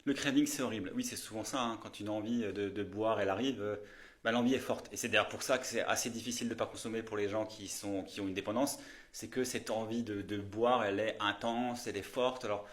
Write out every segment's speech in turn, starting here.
Le craving, c'est horrible. Oui, c'est souvent ça, hein. Quand une envie de boire, elle arrive, bah, l'envie est forte. Et c'est d'ailleurs pour ça que c'est assez difficile de ne pas consommer pour les gens qui ont une dépendance. C'est que cette envie de boire, elle est intense, elle est forte. Alors,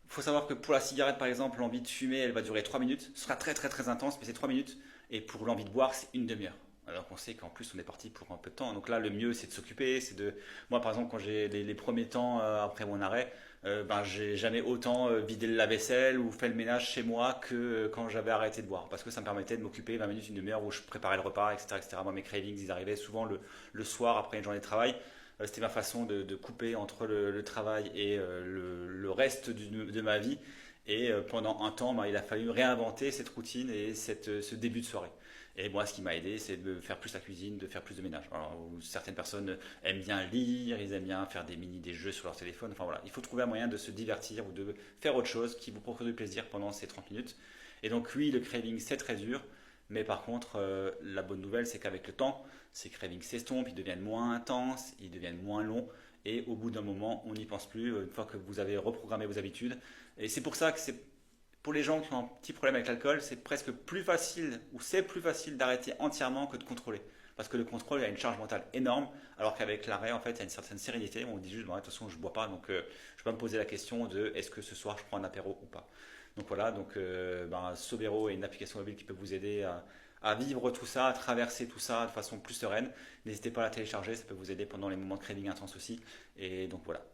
il faut savoir que pour la cigarette, par exemple, l'envie de fumer, elle va durer 3 minutes. Ce sera très très très intense, mais c'est 3 minutes. Et pour l'envie de boire, c'est une demi-heure. Alors qu'on sait qu'en plus, on est parti pour un peu de temps. Donc là, le mieux, c'est de s'occuper. C'est de... Moi, par exemple, quand j'ai les premiers temps après mon arrêt, ben, j'ai jamais autant vidé le lave-vaisselle ou fait le ménage chez moi que quand j'avais arrêté de boire. Parce que ça me permettait de m'occuper 20 minutes, une demi-heure où je préparais le repas, etc., etc. Moi, mes cravings, ils arrivaient souvent le soir après une journée de travail. C'était ma façon de couper entre le travail et le reste de ma vie. Et pendant un temps, bah, il a fallu réinventer cette routine et ce début de soirée. Et moi, ce qui m'a aidé, c'est de faire plus la cuisine, de faire plus de ménage. Alors, certaines personnes aiment bien lire, ils aiment bien faire des jeux sur leur téléphone. Enfin voilà, il faut trouver un moyen de se divertir ou de faire autre chose qui vous procure du plaisir pendant ces 30 minutes. Et donc oui, le craving, c'est très dur. Mais par contre, la bonne nouvelle, c'est qu'avec le temps, ces cravings s'estompent, ils deviennent moins intenses, ils deviennent moins longs. Et au bout d'un moment, on n'y pense plus, une fois que vous avez reprogrammé vos habitudes. Et c'est pour ça que c'est pour les gens qui ont un petit problème avec l'alcool, c'est presque plus facile, ou c'est plus facile d'arrêter entièrement que de contrôler. Parce que le contrôle a une charge mentale énorme, alors qu'avec l'arrêt, en fait, il y a une certaine sérénité. On dit juste, bon, de toute façon, je ne bois pas, donc je ne vais pas me poser la question de est-ce que ce soir je prends un apéro ou pas. Donc voilà, donc ben, Sobero est une application mobile qui peut vous aider à vivre tout ça, à traverser tout ça de façon plus sereine. N'hésitez pas à la télécharger, ça peut vous aider pendant les moments de craving intense aussi. Et donc voilà.